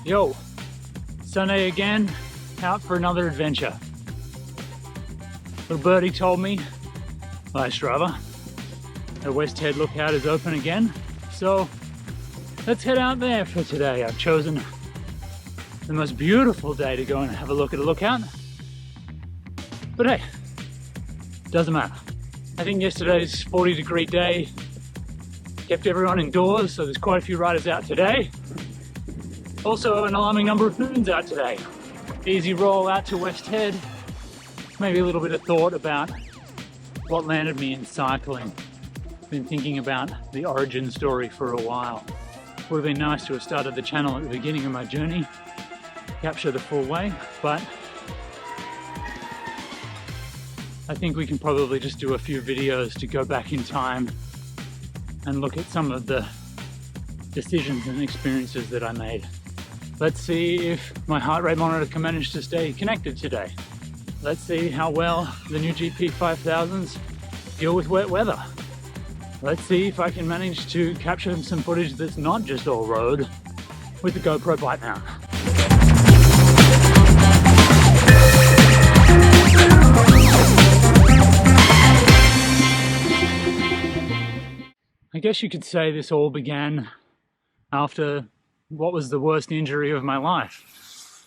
Yo, Sunday again, out for another adventure. Little birdie told me, by Strava, the West Head lookout is open again. So let's head out there for today. I've chosen the most beautiful day to go and have a look at a lookout. But hey, doesn't matter. I think yesterday's 40-degree day kept everyone indoors, so there's quite a few riders out today. Also, an alarming number of moons out today. Easy roll out to West Head. Maybe a little bit of thought about what landed me in cycling. Been thinking about the origin story for a while. Would have been nice to have started the channel at the beginning of my journey, capture the full way, but I think we can probably just do a few videos to go back in time and look at some of the decisions and experiences that I made. Let's see if my heart rate monitor can manage to stay connected today. Let's see how well the new GP 5000s deal with wet weather. Let's see if I can manage to capture some footage that's not just all road with the GoPro bite mount. I guess you could say this all began after what was the worst injury of my life.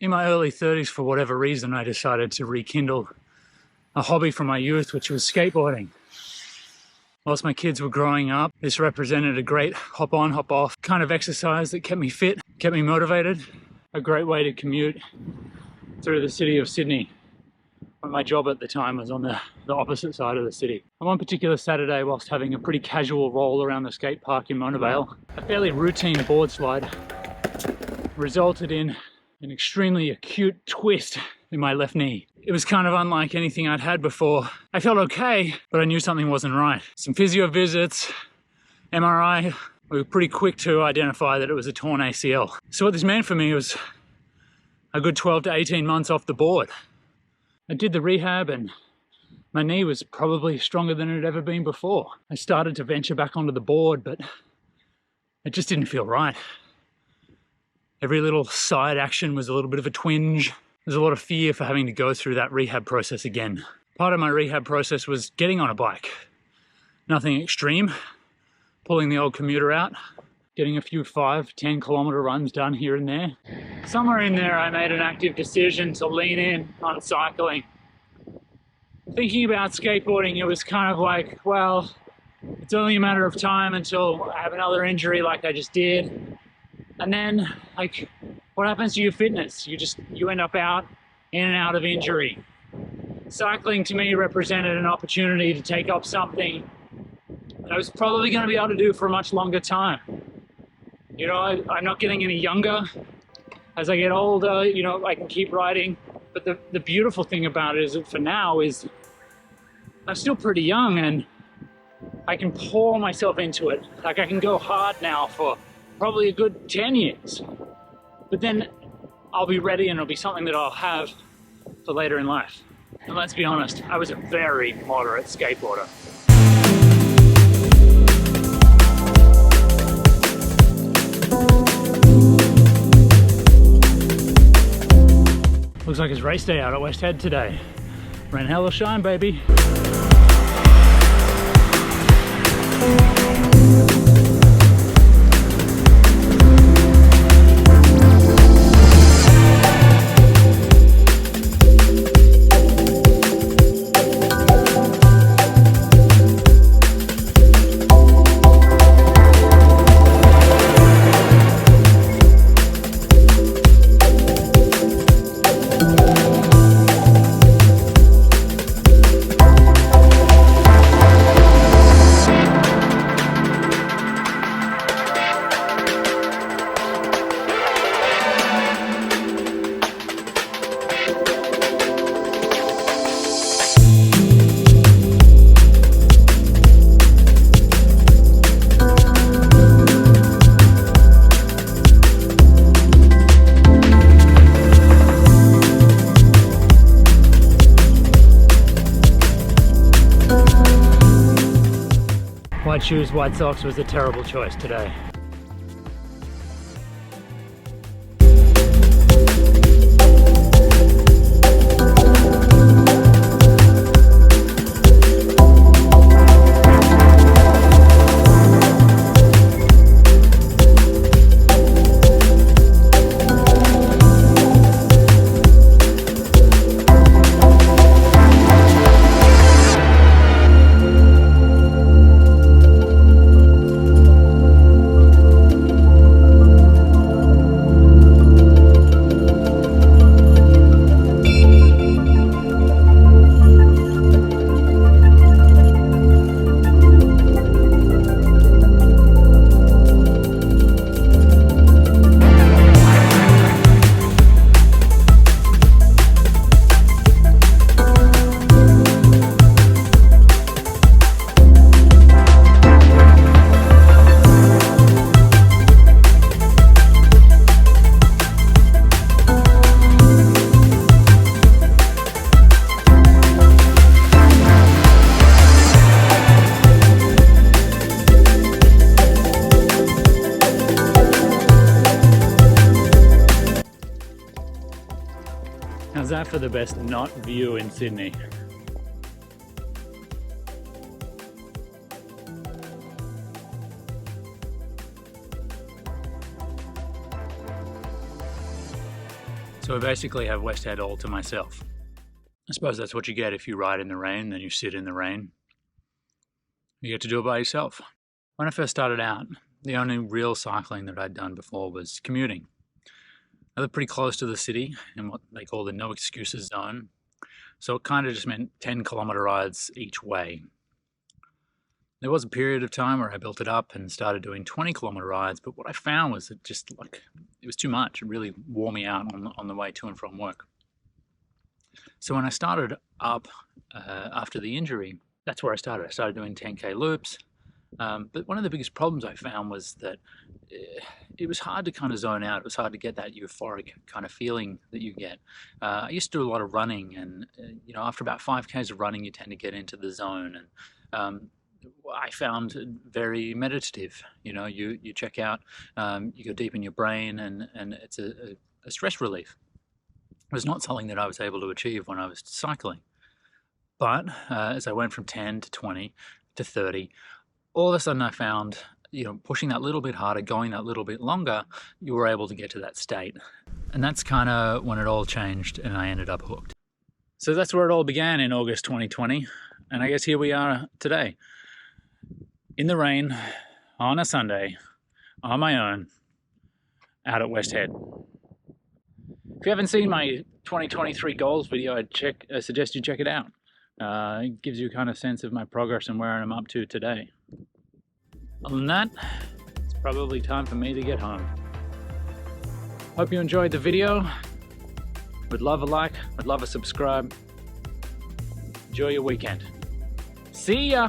In my early 30s, for whatever reason, I decided to rekindle a hobby from my youth, which was skateboarding. Whilst my kids were growing up, this represented a great hop on, hop off kind of exercise that kept me fit, kept me motivated, a great way to commute through the city of Sydney. My job at the time was on the opposite side of the city. On one particular Saturday, whilst having a pretty casual roll around the skate park in Mona Vale, a fairly routine board slide resulted in an extremely acute twist in my left knee. It was kind of unlike anything I'd had before. I felt okay, but I knew something wasn't right. Some physio visits, MRI, we were pretty quick to identify that it was a torn ACL. So what this meant for me was a good 12 to 18 months off the board. I did the rehab and my knee was probably stronger than it had ever been before. I started to venture back onto the board, but it just didn't feel right. Every little side action was a little bit of a twinge. There's a lot of fear for having to go through that rehab process again. Part of my rehab process was getting on a bike. Nothing extreme, pulling the old commuter out, getting a few 5-10 kilometer runs done here and there. Somewhere in there I made an active decision to lean in on cycling. Thinking about skateboarding, it was kind of like, well, it's only a matter of time until I have another injury like I just did. And then, like, what happens to your fitness? You end up out, in and out of injury. Cycling to me represented an opportunity to take up something that I was probably going to be able to do for a much longer time. You know, I'm not getting any younger. As I get older, you know, I can keep riding. But the beautiful thing about it is that for now is I'm still pretty young and I can pour myself into it. Like I can go hard now for probably a good 10 years. But then I'll be ready and it'll be something that I'll have for later in life. And let's be honest, I was a very moderate skateboarder. Looks like it's race day out at West Head today. Rain, hell or shine, baby. White shoes, white socks was a terrible choice today. that for the best not view in Sydney? So I basically have West Head all to myself. I suppose that's what you get if you ride in the rain, then you sit in the rain. You get to do it by yourself. When I first started out, the only real cycling that I'd done before was commuting. I live pretty close to the city in what they call the no excuses zone. So it kind of just meant 10-kilometer rides each way. There was a period of time where I built it up and started doing 20-kilometer rides, but what I found was that it was too much. It really wore me out on the way to and from work. So when I started up after the injury, that's where I started. I started doing 10K loops. But one of the biggest problems I found was that it was hard to kind of zone out. It was hard to get that euphoric kind of feeling that you get. I used to do a lot of running, and after about 5Ks of running, you tend to get into the zone. And I found it very meditative. You check out, you go deep in your brain, and it's a stress relief. It was not something that I was able to achieve when I was cycling. But as I went from 10 to 20 to 30, all of a sudden I found, pushing that little bit harder, going that little bit longer, you were able to get to that state. And that's kind of when it all changed and I ended up hooked. So that's where it all began in August 2020. And I guess here we are today. In the rain, on a Sunday, on my own, out at West Head. If you haven't seen my 2023 goals video, I suggest you check it out. It gives you a kind of sense of my progress and where I'm up to today. Other than that, it's probably time for me to get home. Hope you enjoyed the video. Would love a like, would love a subscribe. Enjoy your weekend. See ya!